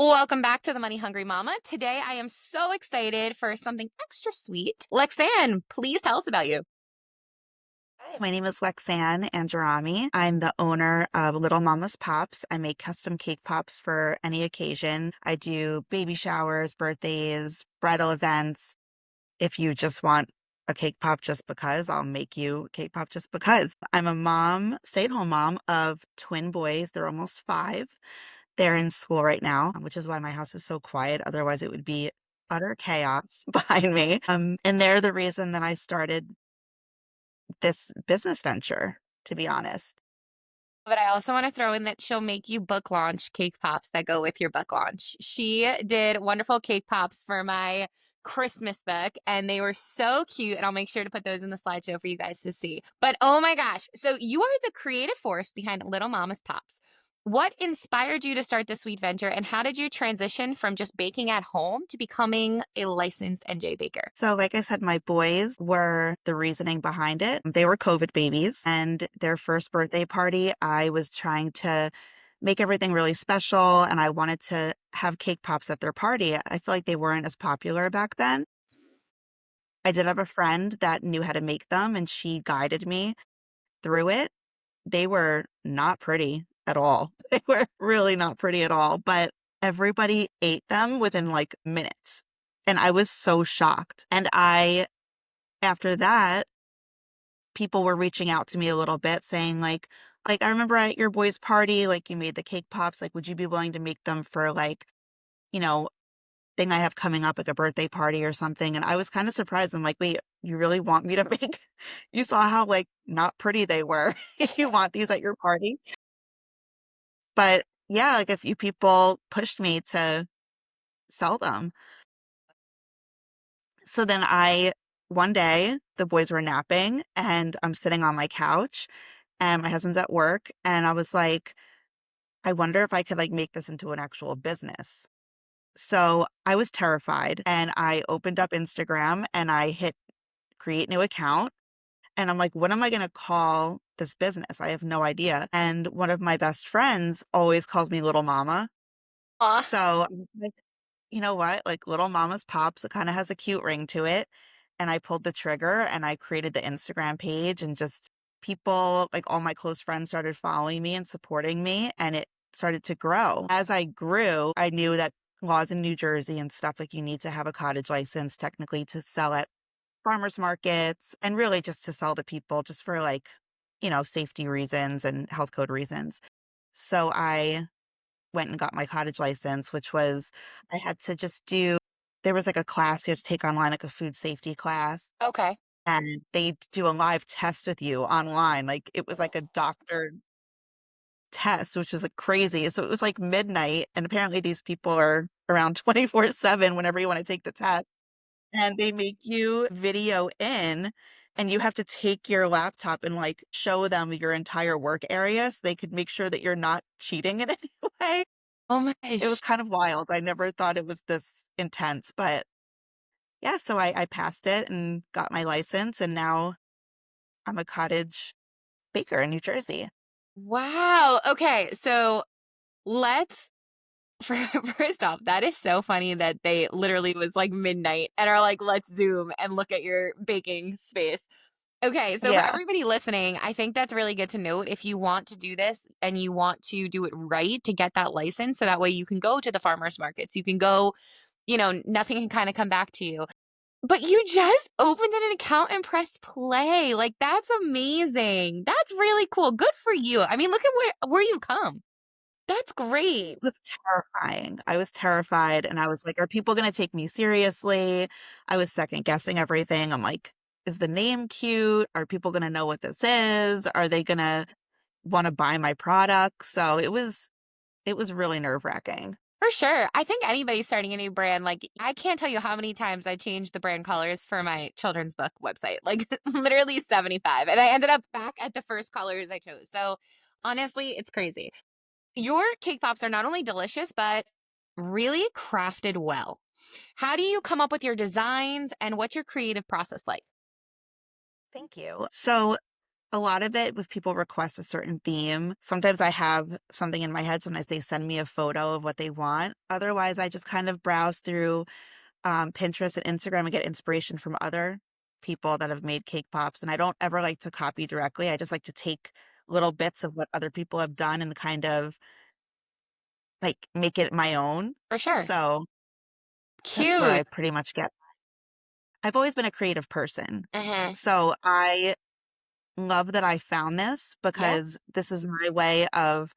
Welcome back to the Money Hungry Mama. Today I am so excited for something extra sweet. Lexann, please tell us about you. Hi, my name is Lexann Anjarami. I'm the owner of Little Mama's Pops. I make custom cake pops for any occasion. I do baby showers, birthdays, bridal events. If you just want a cake pop just because, I'll make you a cake pop just because. I'm a mom, stay-at-home mom of twin boys. They're almost 5. They're in school right now, which is why my house is so quiet. Otherwise, it would be utter chaos behind me. And they're the reason that I started this business venture, to be honest. But I also want to throw in that she'll make you book launch cake pops that go with your book launch. She did wonderful cake pops for my Christmas book, and they were so cute. And I'll make sure to put those in the slideshow for you guys to see. But oh my gosh. So you are the creative force behind Little Mama's Pops. What inspired you to start this sweet venture, and how did you transition from just baking at home to becoming a licensed NJ baker? So, like I said, my boys were the reasoning behind it. They were COVID babies, and their first birthday party, I was trying to make everything really special, and I wanted to have cake pops at their party. I feel like they weren't as popular back then. I did have a friend that knew how to make them, and she guided me through it. They were not pretty at all. They were really not pretty at all, but everybody ate them within like minutes. And I was so shocked. After that, people were reaching out to me a little bit saying like, I remember at your boy's party, like you made the cake pops, like, would you be willing to make them for like, you know, thing I have coming up, like a birthday party or something? And I was kind of surprised. I'm like, wait, you really want me to make, you saw how like not pretty they were. You want these at your party? But yeah, like a few people pushed me to sell them. So then one day, the boys were napping and I'm sitting on my couch and my husband's at work. And I was like, I wonder if I could like make this into an actual business. So I was terrified and I opened up Instagram and I hit create new account. And I'm like, what am I going to call this business? I have no idea. And one of my best friends always calls me Little Mama. Aw. So I was like, you know what? Like Little Mama's Pops, it kind of has a cute ring to it. And I pulled the trigger and I created the Instagram page and just people, like all my close friends started following me and supporting me and it started to grow. As I grew, I knew that laws in New Jersey and stuff like you need to have a cottage license technically to sell at farmers markets and really just to sell to people just for like, safety reasons and health code reasons. So I went and got my cottage license, which was I had to just do there was like a class you had to take online, like a food safety class, Okay. and they do a live test with you online. Like it was like a doctor test, which was like crazy. So it was like midnight, and apparently these people are around 24/7 whenever you want to take the test. And they make you video in, and you have to take your laptop and like show them your entire work area so they could make sure that you're not cheating in any way. Oh my It was gosh. kind of wild. I never thought it was this intense, but yeah, so I passed it and got my license, and now I'm a cottage baker in New Jersey. Wow. Okay. So let's first off, that is so funny that they literally was like midnight and are like, let's zoom and look at your baking space. Okay, so for Yeah. everybody listening, I think that's really good to note. If you want to do this and you want to do it right to get that license, so that way you can go to the farmers markets, you can go, nothing can kind of come back to you. But you just opened an account and pressed play. Like that's amazing. That's really cool. Good for you. I mean, look at where you've come. That's great. It was terrifying. I was terrified, and I was like, "Are people gonna take me seriously?" I was second guessing everything. I'm like, "Is the name cute? Are people gonna know what this is? Are they gonna wanna buy my product?" So it was really nerve-wracking. For sure. I think anybody starting a new brand, like I can't tell you how many times I changed the brand colors for my children's book website, like literally 75. And I ended up back at the first colors I chose. So honestly, it's crazy. Your cake pops are not only delicious, but really crafted well. How do you come up with your designs and what's your creative process like? Thank you. So A lot of it, with people request a certain theme. Sometimes I have something in my head, sometimes they send me a photo of what they want. Otherwise, I just kind of browse through, Pinterest and Instagram and get inspiration from other people that have made cake pops, and I don't ever like to copy directly, I just like to take little bits of what other people have done and kind of, like, make it my own. For sure. So, that's where I Cute. pretty much get I've always been a creative person. Mhm. So, I love that I found this Yeah, because this is my way of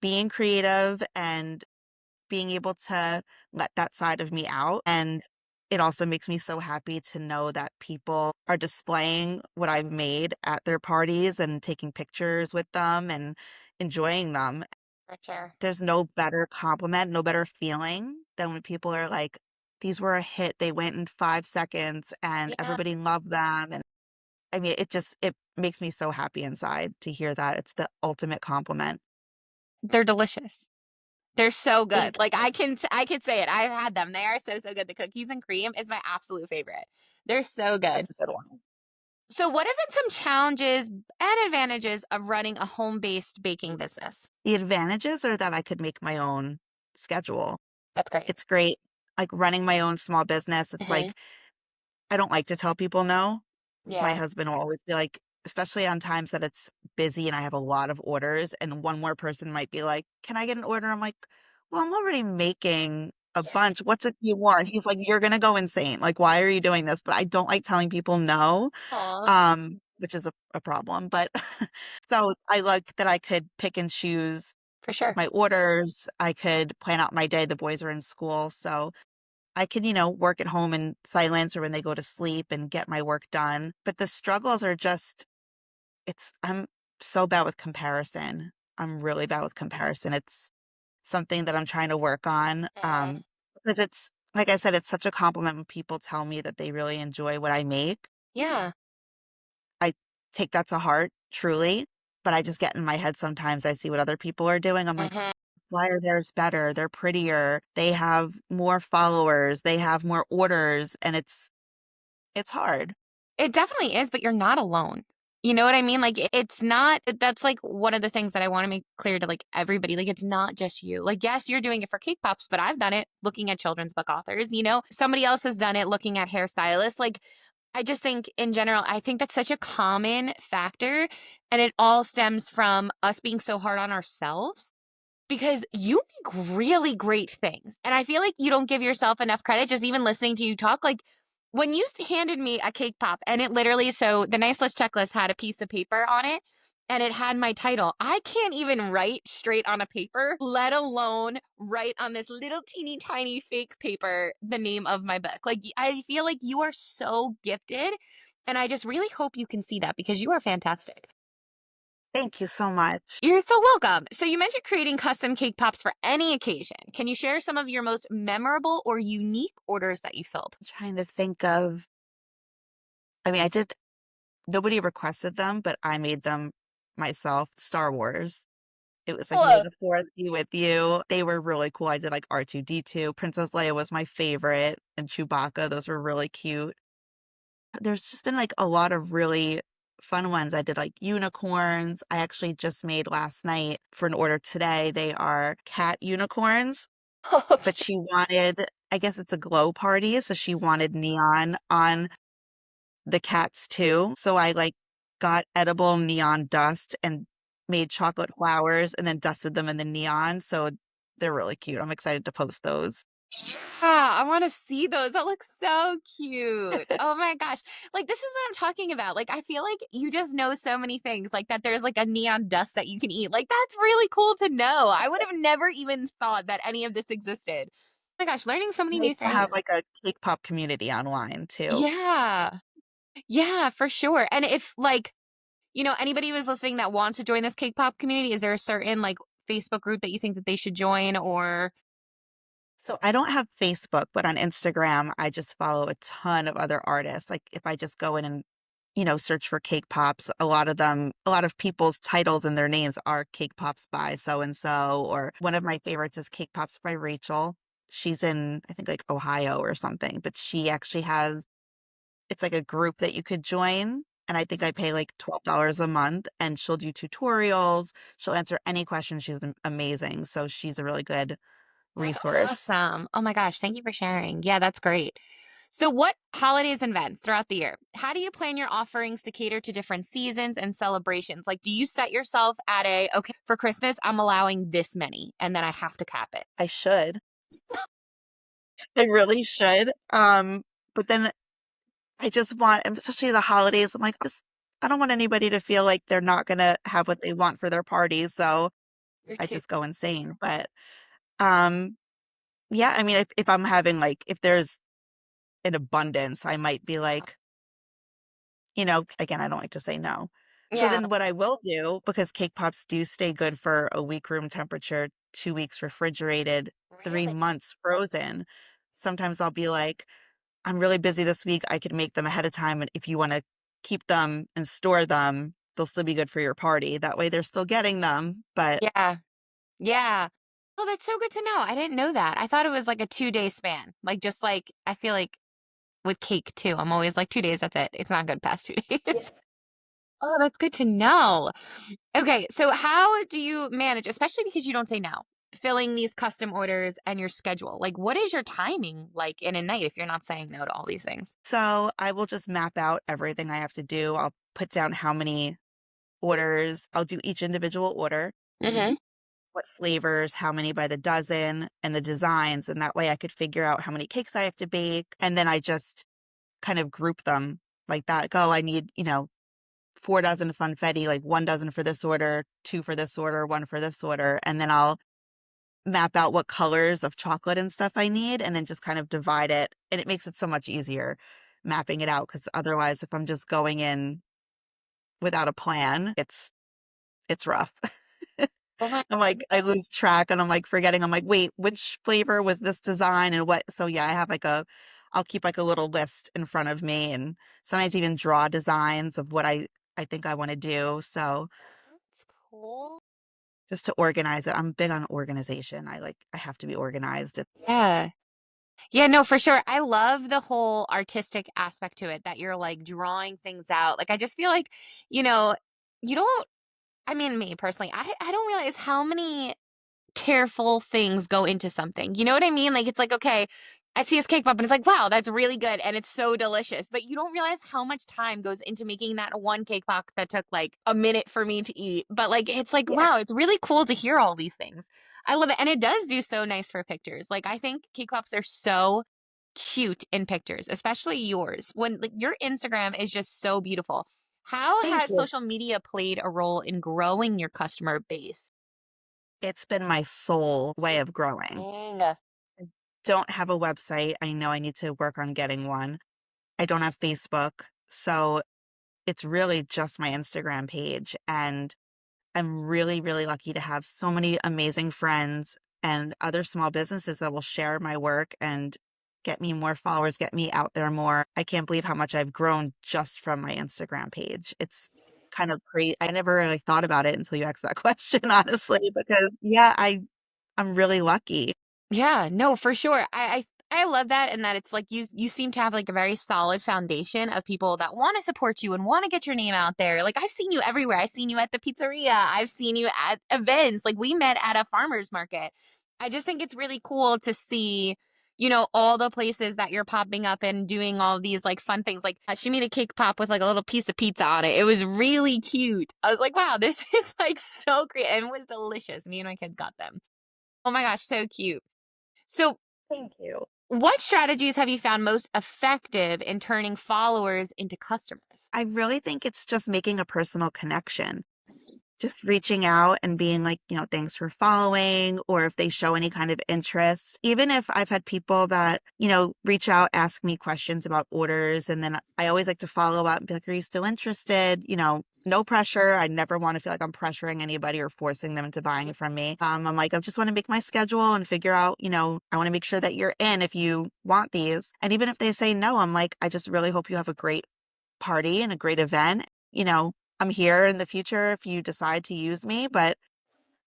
being creative and being able to let that side of me out. And it also makes me so happy to know that people are displaying what I've made at their parties and taking pictures with them and enjoying them. for sure. There's no better compliment, no better feeling than when people are like, these were a hit. They went in 5 seconds and Yeah, everybody loved them. And I mean, it makes me so happy inside to hear that. It's the ultimate compliment. they're delicious. They're so good. Thank Like, I can say it. I've had them. They are so, so good. The cookies and cream is my absolute favorite. They're so good. That's a good one. So, what have been some challenges and advantages of running a home-based baking business? The advantages are that I could make my own schedule. That's great. It's great, like, running my own small business, it's Mhm. like, I don't like to tell people no. My Yeah. husband will always be like, especially on times that it's busy and I have a lot of orders, and one more person might be like, "Can I get an order?" I'm like, "Well, I'm already making a Yeah. bunch. What's a few more?" And he's like, "You're gonna go insane. Like, why are you doing this?" But I don't like telling people no, Aw, which is a problem, but so I like that I could pick and choose for sure. my orders. I could plan out my day. The boys are in school, so I can, work at home in silence or when they go to sleep and get my work done. But the struggles are just, I'm so bad with comparison. I'm really bad with comparison. It's something that I'm trying to work on. Mhm. Because it's, like I said, it's such a compliment when people tell me that they really enjoy what I make. Yeah. I take that to heart, truly. But I just get in my head sometimes. I see what other people are doing. I'm like, Mhm. why are theirs better? They're prettier. They have more followers. They have more orders, and it's hard. It definitely is, but you're not alone. You know what I mean? Like, it's not that's, like, one of the things that I wanna make clear to, like, everybody, like, it's not just you. Like, yes, you're doing it for cake pops, but I've done it looking at children's book authors, you know? Somebody else has done it looking at hairstylists, like, I just think in general, I think that's such a common factor, and it all stems from us being so hard on ourselves because you make really great things. And I feel like you don't give yourself enough credit just even listening to you talk. Like when you handed me a cake pop and it literally, so the nice list checklist had a piece of paper on it and it had my title. I can't even write straight on a paper, let alone write on this little teeny tiny fake paper the name of my book. Like I feel like you are so gifted. And I just really hope you can see that because you are fantastic. Thank you so much. You're so welcome. So you mentioned creating custom cake pops for any occasion. Can you share some of your most memorable or unique orders that you filled? I'm trying to think of, I mean, nobody requested them, but I made them myself. Star Wars. It was like, "May Hello. the Fourth be with you." They were really cool. I did like R2-D2. Princess Leia was my favorite, and Chewbacca. Those were really cute. There's just been like a lot of really fun ones. I did like unicorns. I actually just made last night for an order today. They are cat unicorns, but Okay. she wanted, I guess it's a glow party, so she wanted neon on the cats too. So I like got edible neon dust and made chocolate flowers and then dusted them in the neon. So they're really cute. I'm excited to post those. Yeah, I want to see those. That looks so cute. Oh my gosh. Like this is what I'm talking about. Like I feel like you just know so many things like that there's like a neon dust that you can eat. Like that's really cool to know. I would have never even thought that any of this existed. Oh my gosh, learning so many new Nice to things. have like a cake pop community online too. Yeah. Yeah, for sure. And if like anybody who is listening that wants to join this cake pop community, is there a certain like Facebook group that you think that they should join or So I don't have Facebook, but on Instagram, I just follow a ton of other artists. Like if I just go in and, search for cake pops, a lot of people's titles and their names are cake pops by so and so. Or one of my favorites is cake pops by Rachel. She's in, I think, like Ohio or something, but she actually has, it's like a group that you could join. and I think I pay like $12 a month, and she'll do tutorials. She'll answer any question. She's amazing. So she's a really good That's resource. awesome. Oh my gosh, thank you for sharing. Yeah, that's great. So, what holidays and events throughout the year? How do you plan your offerings to cater to different seasons and celebrations? Like, do you set yourself at a, okay, for Christmas, I'm allowing this many, and then I have to cap it? I should. I really should. But then I just want, and especially the holidays, I'm like, just I don't want anybody to feel like they're not gonna have what they want for their party. So You're I too. just go insane. But um, yeah, I mean, if I'm having like if there's an abundance, I might be like, again, I don't like to say no. So Yeah, then what I will do, because cake pops do stay good for a week room temperature, 2 weeks refrigerated, three really? months frozen. Sometimes I'll be like, I'm really busy this week. I could make them ahead of time. And if you want to keep them and store them, they'll still be good for your party. That way they're still getting them. But Yeah, yeah. Oh, that's so good to know. I didn't know that. I thought it was like a 2-day span. Like, just like, I feel like with cake too, I'm always like 2 days, that's it. It's not good past 2 days. Oh, that's good to know. Okay, so how do you manage, especially because you don't say no, filling these custom orders and your schedule? Like, what is your timing like in a night if you're not saying no to all these things? so I will just map out everything I have to do. I'll put down how many orders, I'll do each individual order, Hmm. what flavors, how many by the dozen, and the designs. And that way I could figure out how many cakes I have to bake. And then I just kind of group them like that. Go, I need, 4 dozen funfetti, like 1 dozen for this order, two for this order, one for this order. And then I'll map out what colors of chocolate and stuff I need and then just kind of divide it. And it makes it so much easier mapping it out because otherwise, if I'm just going in without a plan, it's rough. Oh my, I'm like, I lose track and I'm like forgetting. I'm like, wait, which flavor was this design and what? So yeah, I have I'll keep like a little list in front of me and sometimes even draw designs of what I think I want to do. So that's cool. just to organize it. I'm big on organization. I have to be organized. Yeah. Yeah, no, for sure. I love the whole artistic aspect to it that you're like drawing things out. Like, I just feel like, you know, you don't, I mean, me personally, I don't realize how many careful things go into something. You know what I mean? Like, it's like, okay, I see this cake pop and it's like, wow, that's really good and it's so delicious. But you don't realize how much time goes into making that one cake pop that took like a minute for me to eat. But like, it's like, Yeah. wow, it's really cool to hear all these things. I love it. And it does do so nice for pictures. Like, I think cake pops are so cute in pictures, especially yours. When like your Instagram is just so beautiful. How Thank has you. social media played a role in growing your customer base? It's been my sole way of growing. Dang. I don't have a website. I know I need to work on getting one. I don't have Facebook. So it's really just my Instagram page. And I'm really, really lucky to have so many amazing friends and other small businesses that will share my work and get me more followers, get me out there more. I can't believe how much I've grown just from my Instagram page. It's kind of crazy. I never really thought about it until you asked that question, honestly, because yeah, I'm really lucky. Yeah, no, for sure. I love that and that it's like you seem to have like a very solid foundation of people that want to support you and want to get your name out there. Like I've seen you everywhere. I've seen you at the pizzeria. I've seen you at events. Like we met at a farmer's market. I just think it's really cool to see, all the places that you're popping up and doing all these like fun things. Like she made a cake pop with like a little piece of pizza on it. It was really cute. I was like, wow, this is like so great. And it was delicious. Me and my kids got them. Oh my gosh, so cute. So, Thank you. what strategies have you found most effective in turning followers into customers? I really think it's just making a personal connection. Just reaching out and being like, thanks for following, or if they show any kind of interest. Even if I've had people that, reach out, ask me questions about orders, and then I always like to follow up and be like, are you still interested? No pressure. I never want to feel like I'm pressuring anybody or forcing them into buying from me. I'm like, I just want to make my schedule and figure out, I want to make sure that you're in if you want these. And even if they say no, I'm like, I just really hope you have a great party and a great event. You know, I'm here in the future if you decide to use me, but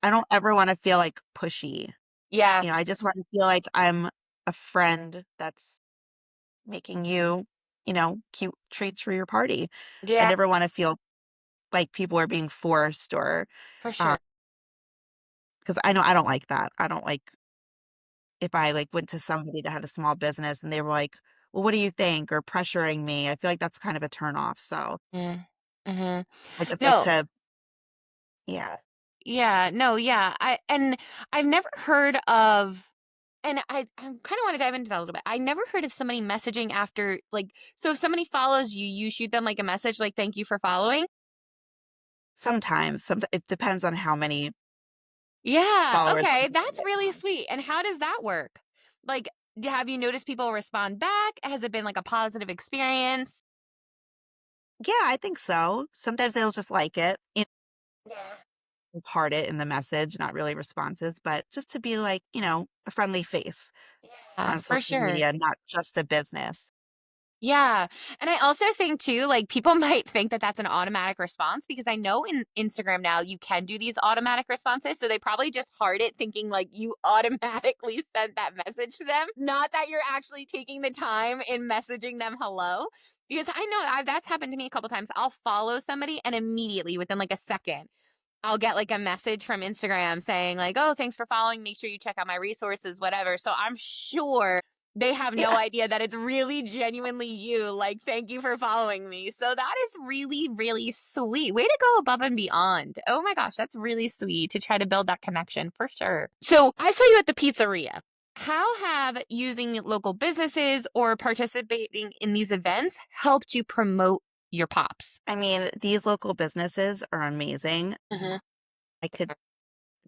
I don't ever want to feel like pushy. Yeah. I just want to feel like I'm a friend that's making you cute treats for your party. I Yeah, never want to feel like people are being forced or for sure. because I know I don't like that. I don't like if I like went to somebody that had a small business and they were like, "Well, what do you think?" or pressuring me. I feel like that's kind of a turn off. So Mm. Mhm. I just like No, to, yeah, yeah, no, yeah. I've never heard of, and I kind of want to dive into that a little bit. I never heard of somebody messaging after, like, so if somebody follows you, you shoot them like a message like thank you for following. sometimes. It depends on how many Yeah, followers okay, somebody that's really has. sweet. And how does that work? Like, have you noticed people respond back? Has it been like a positive experience? Yeah, I think so. Sometimes they'll just like it. Yeah. Part it in the message, not really responses, but just to be like, a friendly face Yeah, on for social sure. media, not just a business. Yeah. And I also think too, like people might think that that's an automatic response because I know in Instagram now you can do these automatic responses. So they probably just heart it thinking like you automatically sent that message to them, not that you're actually taking the time in messaging them hello. Because I know that's happened to me a couple times. I'll follow somebody and immediately within like a second, I'll get like a message from Instagram saying like, "Oh, thanks for following. Make sure you check out my resources, whatever." So I'm sure they have no Yeah. idea that it's really genuinely you. Like, "Thank you for following me." So that is really really sweet. Way to go above and beyond. Oh my gosh, that's really sweet to try to build that connection for sure. So, I saw you at the pizzeria. How have using local businesses or participating in these events helped you promote your pops? I mean, these local businesses are amazing. Mhm.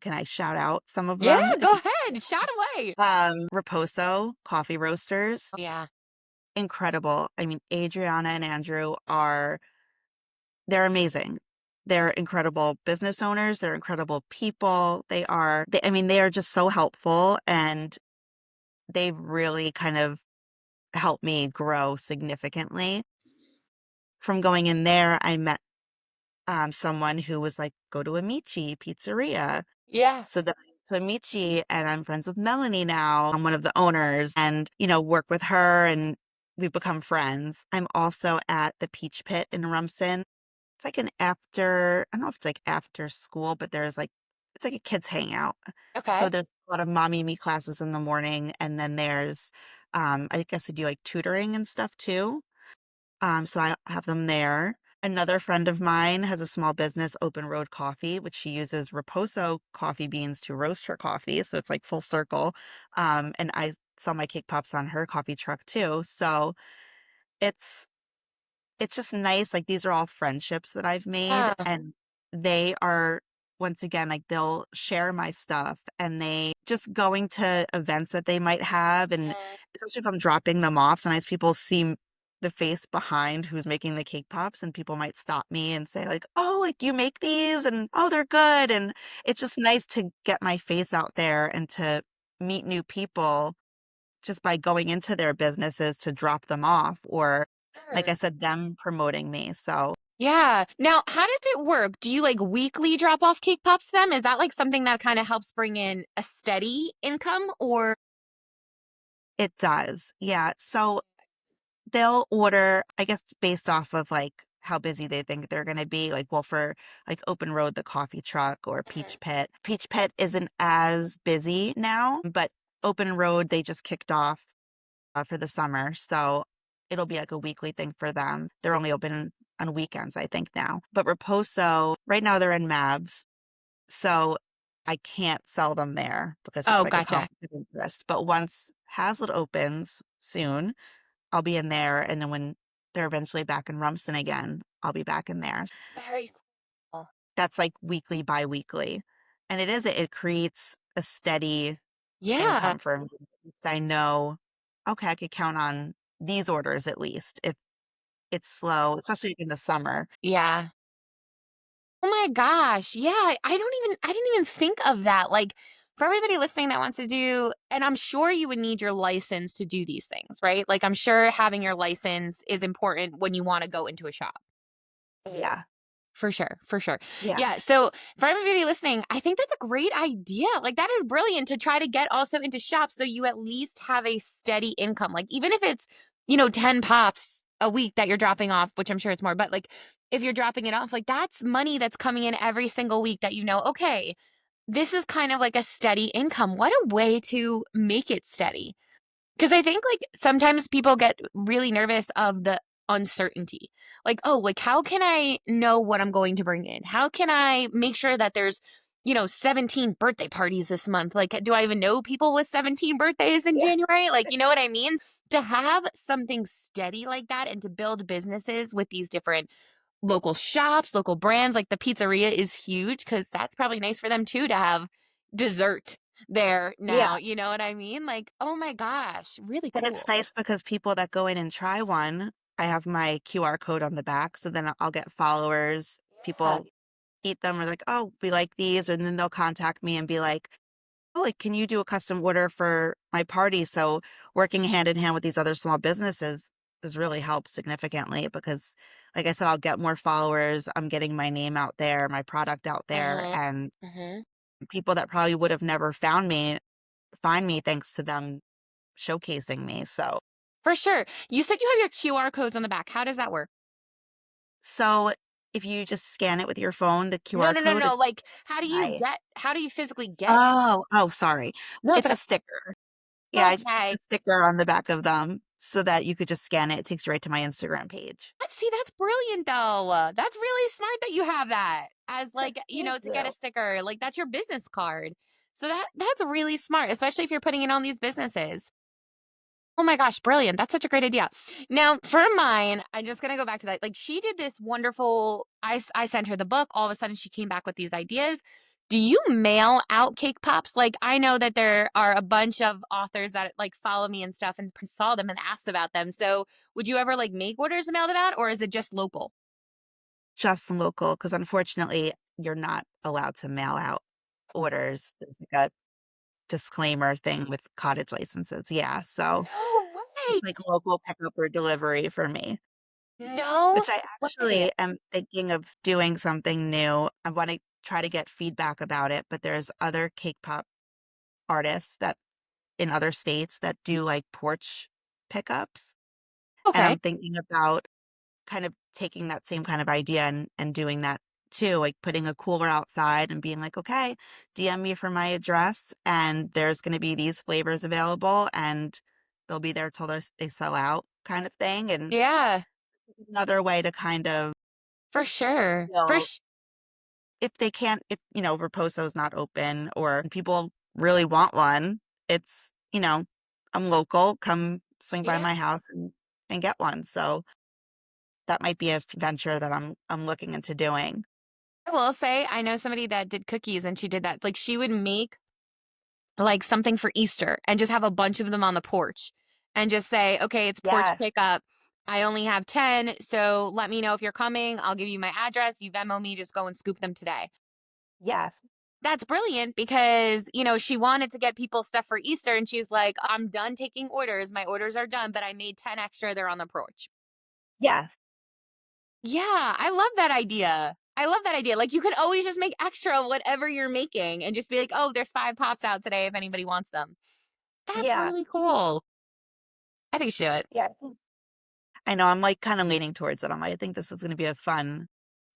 Can I shout out some of Yeah, them? go ahead. Shout away. Reposo Coffee Roasters, Yeah. incredible. I mean, Adriana and Andrew they're amazing. They're incredible business owners. They're incredible people. I mean, they are just so helpful and they've really kind of helped me grow significantly. From going in there, I met someone who was like, go to Amici Pizzeria. Yeah. So then I went to Amici and I'm friends with Melanie now. I'm one of the owners and, work with her and we've become friends. I'm also at the Peach Pit in Rumson. It's like I don't know if it's like after school, but it's like a kids hangout. So Okay. there's a lot of mommy me classes in the morning. And then there's, I guess they do like tutoring and stuff too. So I have them there. Another friend of mine has a small business, Open Road Coffee, which she uses Reposo coffee beans to roast her coffee. So it's like full circle. And I sell my cake pops on her coffee truck too. So it's it's just nice, like, these are all friendships that I've made, Yeah. and they are once again, like, they'll share my stuff, and they just going to events that they might have, and Mhm. especially if I'm dropping them off, sometimes people see the face behind who's making the cake pops, and people might stop me and say, like, "Oh, like, you make these?" and, "Oh, they're good," and it's just nice to get my face out there and to meet new people just by going into their businesses to drop them off or, like I Sure. said, them promoting me, so Yeah. Now, how does it work? Do you like weekly drop off cake pops to them? Is that like something that kind of helps bring in a steady income or? it does, yeah, so they'll order, I guess, based off of, like, how busy they think they're gonna be, like, well, for, like, Open Road, the coffee truck or Mhm. Peach Pit isn't as busy now, but Open Road, they just kicked off for the summer. So it'll be like a weekly thing for them. They're only open on weekends, I think now. But Reposo, right now they're in Mavs. So I can't sell them there because it's Oh, like a gotcha. conflict of interest. But once Hazlitt opens soon, I'll be in there. And then when they're eventually back in Rumson again, I'll be back in there. Very cool. That's like weekly, bi weekly. And it creates a steady Yeah. income for me. I know, okay, I could count on these orders at least if it's slow, especially in the summer. Yeah. Oh my gosh. Yeah. I didn't even think of that. Like for everybody listening that wants to do, and I'm sure you would need your license to do these things, right? Like I'm sure having your license is important when you want to go into a shop. Yeah, For sure, for sure. yeah, Yeah, so for everybody listening, I think that's a great idea. Like that is brilliant to try to get also into shops so you at least have a steady income. Like even if it's, 10 pops a week that you're dropping off, which I'm sure it's more, but like if you're dropping it off, like that's money that's coming in every single week that you know, okay, this is kind of like a steady income. What a way to make it steady. Because I think like sometimes people get really nervous of the uncertainty. Like, oh, like how can I know what I'm going to bring in? How can I make sure that there's, 17 birthday parties this month? Like, do I even know people with 17 birthdays in Yeah. January? Like, you know what I mean? To have something steady like that and to build businesses with these different local shops, local brands, like the pizzeria is huge because that's probably nice for them too to have dessert there Yeah. now. You know what I mean? Like, oh my gosh, really And it's cool. nice because people that go in and try one, I have my QR code on the back, so then I'll get followers. Yeah. People eat them or like, "Oh, we like these," and then they'll contact me and be like, "Oh, like, can you do a custom order for my party?" So working hand in hand with these other small businesses has really helped significantly because, like I said, I'll get more followers. I'm getting my name out there, my product out there, Mm-hmm. and Mm-hmm. people that probably would have never found me find me thanks to them showcasing me. For sure. You said you have your QR codes on the back. How does that work? So if you just scan it with your phone, the No, QR no, no, code, no. it's Like, my how do you physically get? oh, sorry. No, it's It's a okay. sticker. Yeah, I just put Okay. a sticker on the back of them so that you could just scan it. It takes you right to my Instagram page. See, that's brilliant though. That's really smart that you have that as like, Thank to get a you. sticker. Like that's your business card. So that's really smart, especially if you're putting it on these businesses. Oh my gosh, brilliant. That's such a great idea. Now, for mine, I'm just going to go back to that. Like she did this wonderful I sent her the book, all of a sudden she came back with these ideas. Do you mail out cake pops? Like I know that there are a bunch of authors that like follow me and stuff and saw them and asked about them. So, would you ever like make orders and mail them out or is it just local? Just local, because unfortunately, you're not allowed to mail out orders. There's like a disclaimer thing with cottage licenses. Yeah, so No it's way. like local pickup or delivery for me, No which I way. actually am thinking of doing something new. I want to try to get feedback about it, but there's other cake pop artists that in other states that do like porch pickups. And Okay. I'm thinking about kind of taking that same kind of idea and doing that too, like putting a cooler outside and being like, okay, DM me for my address and there's going to be these flavors available and they'll be there till they sell out kind of thing. And Yeah, another way to kind of, for sure. you know, Sh if they can't, if, Reposo's not open or people really want one, it's, I'm local, come swing by Yeah. my house and get one. So that might be a venture that I'm looking into doing. I will say I know somebody that did cookies and she did that. Like she would make like something for Easter and just have a bunch of them on the porch and just say, okay, it's porch Yes, pickup. I only have 10. So let me know if you're coming. I'll give you my address. You Venmo me, just go and scoop them today. yes, That's brilliant because, she wanted to get people stuff for Easter and she's like, I'm done taking orders. My orders are done, but I made 10 extra. They're on the porch. yes, Yeah, I love that idea. I love that idea. Like you could always just make extra of whatever you're making and just be like, oh, there's 5 pops out today if anybody wants them. That's yeah, really cool. I think you should do it. yeah. I know, I'm, like, kinda leaning towards it. I think this is gonna be a fun,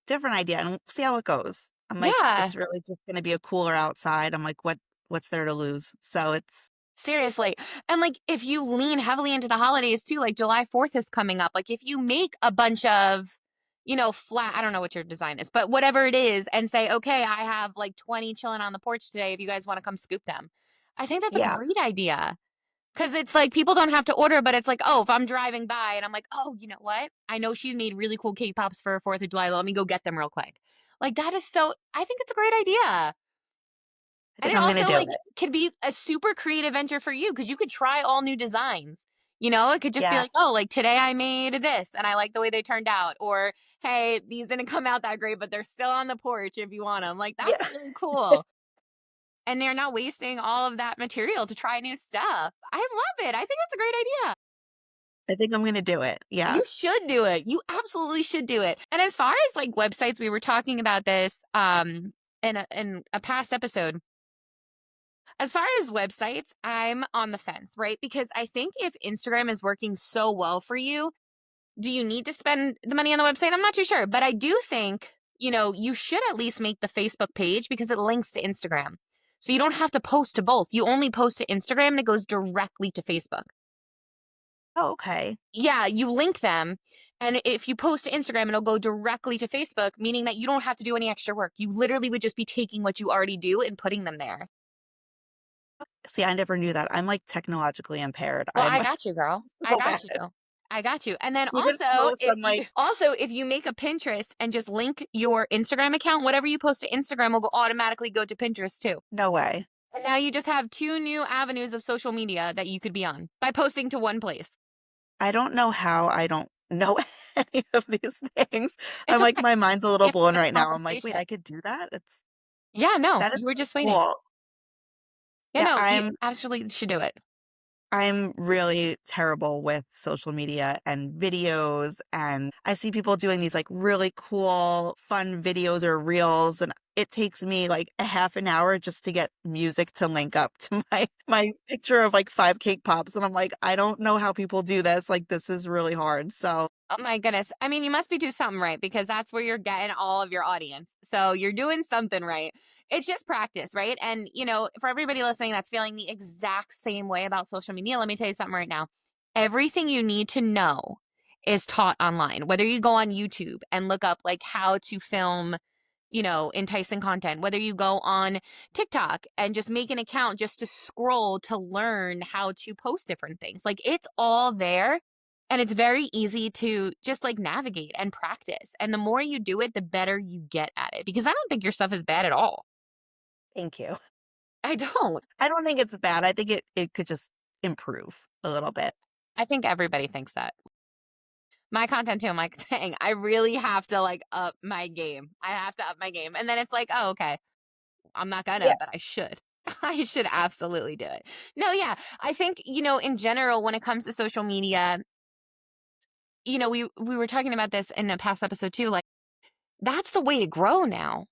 different idea, and we'll see how it goes. I'm like, Yeah, it's really just gonna be a cooler outside. I'm like, what's there to lose? So it's seriously. And like if you lean heavily into the holidays too, like July 4th is coming up. Like if you make a bunch of, flat, I don't know what your design is, but whatever it is, and say, okay, I have like 20 chilling on the porch today if you guys want to come scoop them. I think that's a yeah, great idea. Cause it's like people don't have to order, but it's like, oh, if I'm driving by and I'm like, oh, you know what? I know she made really cool K pops for 4th of July. Let me go get them real quick. Like that is so I think it's a great idea. I And think it I'm gonna also do like it. could be a super creative venture for you because you could try all new designs. It could just be Yeah, like, oh, like today I made this and I like the way they turned out. Or hey, these didn't come out that great, but they're still on the porch if you want them. Like that's yeah. really cool. And they're not wasting all of that material to try new stuff. I love it. I think that's a great idea. I think I'm gonna do it. Yeah. You should do it. You absolutely should do it. And as far as like websites, we were talking about this in a past episode. As far as websites, I'm on the fence, right? Because I think if Instagram is working so well for you, Do you need to spend the money on the website? I'm not too sure, but I do think, you should at least make the Facebook page because it links to Instagram. So you don't have to post to both. You only post to Instagram and it goes directly to Facebook. Oh, okay. Yeah, you link them. And if you post to Instagram, it'll go directly to Facebook, meaning that you don't have to do any extra work. You literally would just be taking what you already do and putting them there. See, I never knew that. I'm, like, technologically impaired. Well, I'm I got you, girl. I so got bad. you. I got you. And then Even posts, I'm like, also if you make a Pinterest and just link your Instagram account, whatever you post to Instagram will automatically go to Pinterest too. "No way." And now you just have two new avenues of social media that you could be on by posting to one place. I don't know how I don't know any of these things. I'm It's like, okay. my mind's a little It's blown good right now. I'm like, "Wait, conversation. I could do that?" Yeah, no, That you is were so just waiting. cool. Yeah, Yeah, no, you I'm absolutely should do it. I'm really terrible with social media and videos, and I see people doing these, like, really cool, fun videos or reels, and it takes me, like, a half an hour just to get music to link up to my picture of, like, 5 cake pops, and I'm like, "I don't know how people do this, like, this is really hard." So, Oh my goodness. I mean, you must be doing something right because that's where you're getting all of your audience. So you're doing something right. It's just practice, right? And, for everybody listening that's feeling the exact same way about social media, let me tell you something right now. Everything you need to know is taught online. Whether you go on YouTube and look up like how to film, enticing content, whether you go on TikTok and just make an account just to scroll to learn how to post different things. Like it's all there and it's very easy to just like navigate and practice. And the more you do it, the better you get at it because I don't think your stuff is bad at all. thank you. I don't. I don't think it's bad, I think it could just improve a little bit. I think everybody thinks that. My content too, I'm like, dang, I really have to like up my game. I have to up my game. And then it's like, oh, okay. I'm not Yeah. gonna, but I should. I should absolutely do it. No, yeah. I think, in general, when it comes to social media, we were talking about this in a past episode too. Like, that's the way to grow now.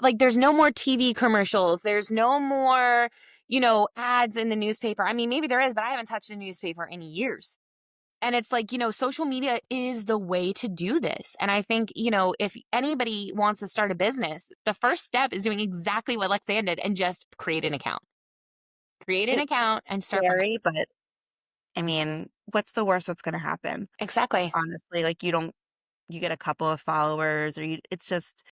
Like, there's no more TV commercials. There's no more, ads in the newspaper. I mean, maybe there is, but I haven't touched a newspaper in years. And it's like, social media is the way to do this. And I think, if anybody wants to start a business, the first step is doing exactly what Lexann did and just create an account. Create an It's account and start from there. scary, but, I mean, what's the worst that's gonna happen? Exactly. Honestly, like, you get a couple of followers or it's just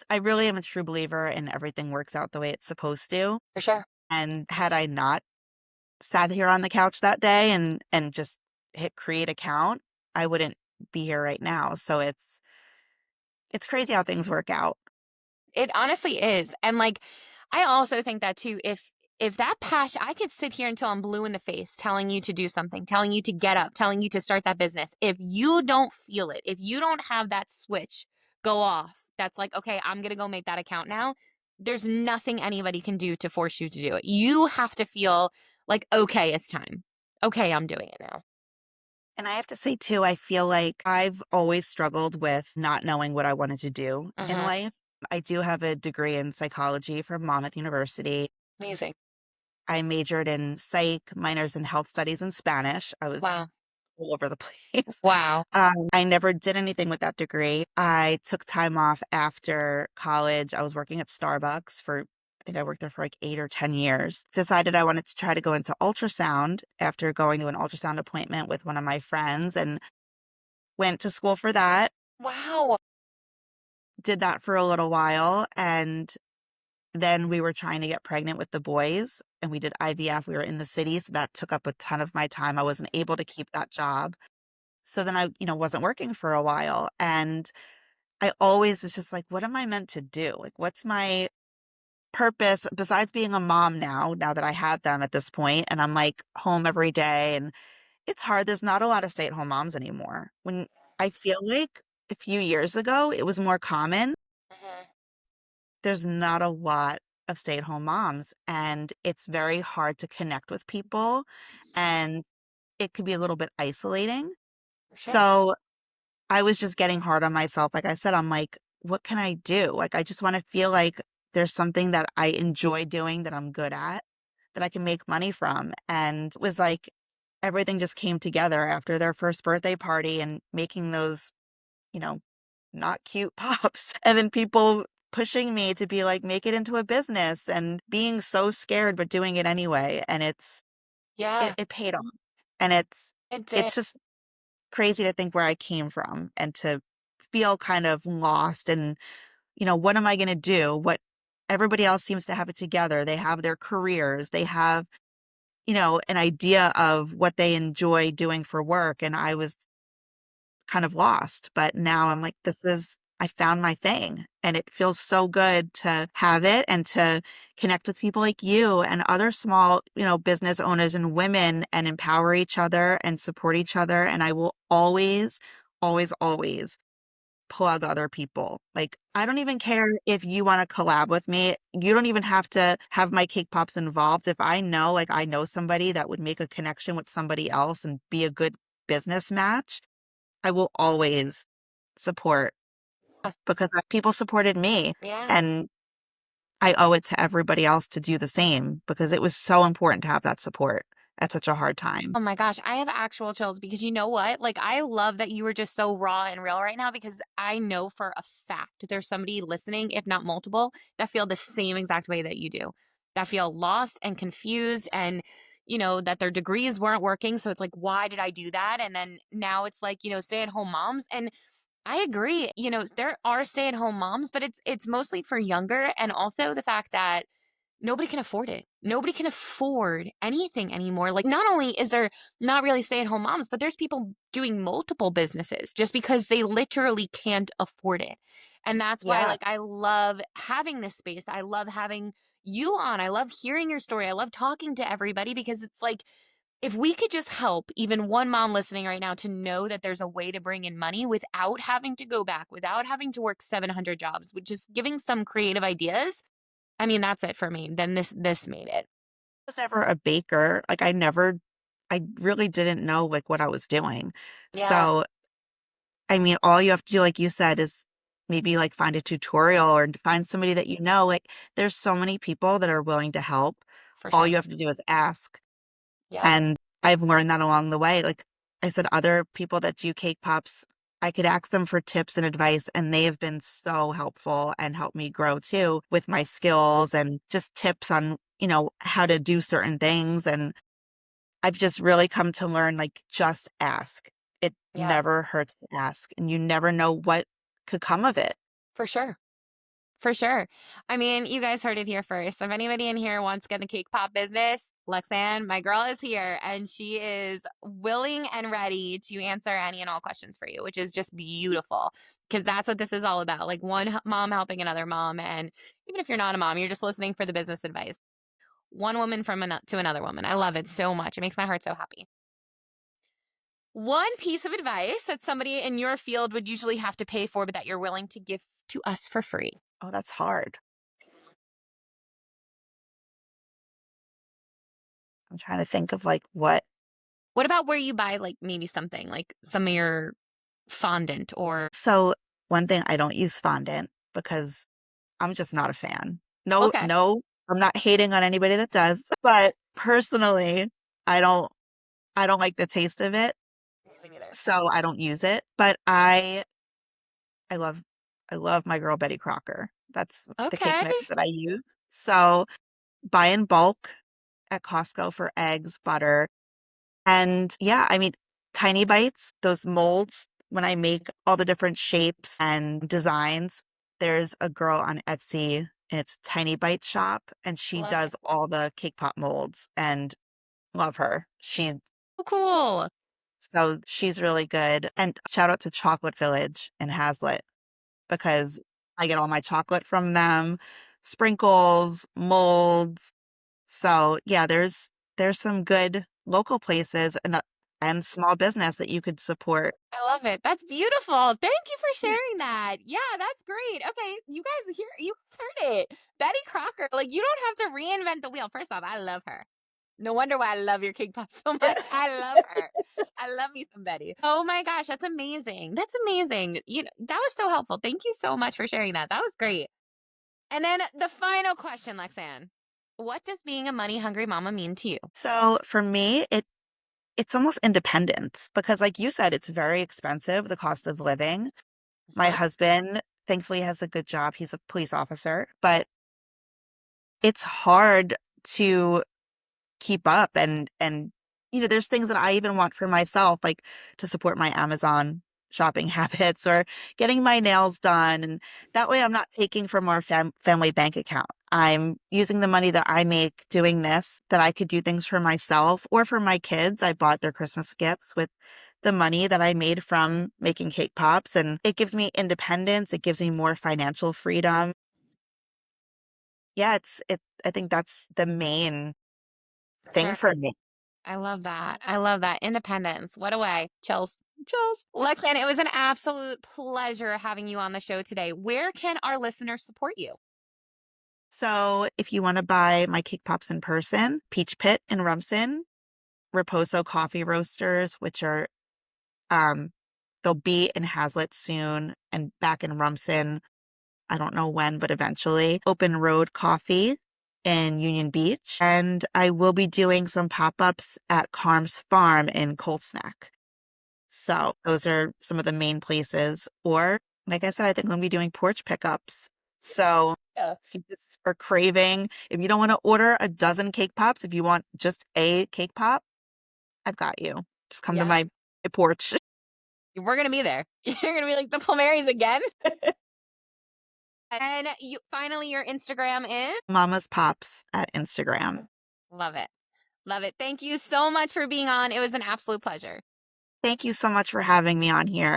I really am a true believer in everything works out the way it's supposed to, For sure. and had I not sat here on the couch that day and just hit create account, I wouldn't be here right now, so it's crazy how things work out. It honestly is. And like I also think that too if that passion I could sit here until I'm blue in the face telling you to do something, telling you to get up, telling you to start that business. If you don't feel it, if you don't have that switch go off, that's like, okay, I'm going to go make that account now. There's nothing anybody can do to force you to do it. You have to feel like, okay, it's time. Okay, I'm doing it now. And I have to say too, I feel like I've always struggled with not knowing what I wanted to do in Mhm. life. I do have a degree in psychology from Monmouth University. Amazing. I majored in psych, minors in health studies and Spanish. I was Wow. all over the place. Wow. I never did anything with that degree. I took time off after college. I was working at Starbucks for, I think I worked there for like 8 or 10 years. Decided I wanted to try to go into ultrasound after going to an ultrasound appointment with one of my friends and went to school for that. Wow. Did that for a little while. And then we were trying to get pregnant with the boys and we did IVF. We were in the city. So that took up a ton of my time. I wasn't able to keep that job. So then I, wasn't working for a while. And I always was just like, what am I meant to do? Like, what's my purpose besides being a mom now that I had them at this point, and I'm like home every day and it's hard. There's not a lot of stay-at-home moms anymore. When I feel like a few years ago, it was more common. Mhm. There's not a lot of stay-at-home moms, and it's very hard to connect with people, and it could be a little bit isolating. For sure. So I was just getting hard on myself. Like I said, I'm like, what can I do? Like, I just want to feel like there's something that I enjoy doing that I'm good at, that I can make money from. And it was like, everything just came together after their first birthday party and making those, you know, not cute pops. And then people pushing me to be like, make it into a business and being so scared, but doing it anyway. And Yeah, it paid off. And it did. it's just crazy to think where I came from and to feel kind of lost and, what am I going to do? What everybody else seems to have it together. They have their careers, they have, an idea of what they enjoy doing for work. And I was kind of lost, but now I'm like, I found my thing. And it feels so good to have it and to connect with people like you and other small, business owners and women and empower each other and support each other. And I will always, always, always plug other people. Like, I don't even care if you want to collab with me. You don't even have to have my cake pops involved. If I know, like, I know somebody that would make a connection with somebody else and be a good business match, I will always support because people supported me, Yeah. and I owe it to everybody else to do the same because it was so important to have that support at such a hard time. Oh my gosh, I have actual chills because you know what? Like, I love that you were just so raw and real right now because I know for a fact there's somebody listening, if not multiple, that feel the same exact way that you do, that feel lost and confused and, that their degrees weren't working. So it's like, why did I do that? And then now it's like, stay at home moms. And I agree, there are stay at home moms, but it's mostly for younger. And also the fact that nobody can afford it. Nobody can afford anything anymore. Like, not only is there not really stay at home moms, but there's people doing multiple businesses just because they literally can't afford it. And that's why, Yeah. like, I love having this space. I love having you on. I love hearing your story. I love talking to everybody because it's like, if we could just help even one mom listening right now to know that there's a way to bring in money without having to go back, without having to work 700 jobs, with just giving some creative ideas, I mean, that's it for me. Then this made it. I was never a baker. Like, I really didn't know, like, what I was doing. Yeah, So, I mean, all you have to do, like you said, is maybe, like, find a tutorial or find somebody that you know. Like, there's so many people that are willing to help. for All sure. you have to do is ask. Yep, And I've learned that along the way. Like I said, other people that do cake pops, I could ask them for tips and advice, and they have been so helpful and helped me grow too with my skills and just tips on, how to do certain things. And I've just really come to learn, like, just ask. It yep, never hurts to ask, and you never know what could come of it. for sure. For sure. I mean, you guys heard it here first. If anybody in here wants to get in the cake pop business, Lexann, my girl is here and she is willing and ready to answer any and all questions for you, which is just beautiful because that's what this is all about. Like one mom helping another mom. And even if you're not a mom, you're just listening for the business advice. One woman from to another woman. I love it so much. It makes my heart so happy. One piece of advice that somebody in your field would usually have to pay for, but that you're willing to give to us for free. Oh, that's hard. I'm trying to think of like what. What about where you buy, like, maybe something, like some of your fondant or So, one thing, I don't use fondant because I'm just not a fan. No, okay. no, I'm not hating on anybody that does, but personally, I don't I don't like the taste of it, Me neither. so I don't use it, but I love I love my girl Betty Crocker. That's the cake Okay. mix that I use. So, buy in bulk at Costco for eggs, butter, and yeah, I mean, tiny bites, those molds, when I make all the different shapes and designs, there's a girl on Etsy and it's Tiny Bite Shop, and she Love it. does all the cake pop molds and love her. Oh, cool. She's really good. And shout out to Chocolate Village in Hazlitt because I get all my chocolate from them, sprinkles, molds. So, yeah, there's some good local places and small business that you could support. I love it. That's beautiful. Thank you for Yeah. sharing that. Yeah, that's great. Okay, you guys heard it. Betty Crocker, like, you don't have to reinvent the wheel. First off, I love her. No wonder why I love your cake pop so Yeah. much. I love her. I love me some Betty. Oh my gosh, that's amazing. That's amazing. That was so helpful. Thank you so much for sharing that. That was great. And then the final question, Lexann. What does being a money hungry mama mean to you? So, for me, it's almost independence because like you said, it's very expensive, the cost of living. My Mhm. husband thankfully has a good job. He's a police officer, but it's hard to keep up and there's things that I even want for myself, like to support my Amazon shopping habits or getting my nails done. And that way I'm not taking from our family bank account. I'm using the money that I make doing this, that I could do things for myself or for my kids. I bought their Christmas gifts with the money that I made from making cake pops, and it gives me independence. It gives me more financial freedom. Yeah, I think that's the main For thing sure. for me. I love that. I love that. Independence. What a way. Chills. Chills. Lexann, it was an absolute pleasure having you on the show today. Where can our listeners support you? So if you want to buy my cake pops in person, Peach Pit in Rumson, Reposo Coffee Roasters, which are um they'll be in Hazlitt soon and back in Rumson. I don't know when, but eventually. Open Road Coffee in Union Beach. And I will be doing some pop-ups at Carm's Farm in Cold Snack. So those are some of the main places. Or, like I said, I think I'm gonna be doing porch pickups. So Yeah. if you just are craving, if you don't want to order a dozen cake pops, if you want just a cake pop, I've got you. Just come to Yeah. my porch. We're going to be there. You're going to be like the Palmaries again. And you finally, your Instagram is? Mama's Pops at Instagram. Love it. Love it. Thank you so much for being on. It was an absolute pleasure. Thank you so much for having me on here.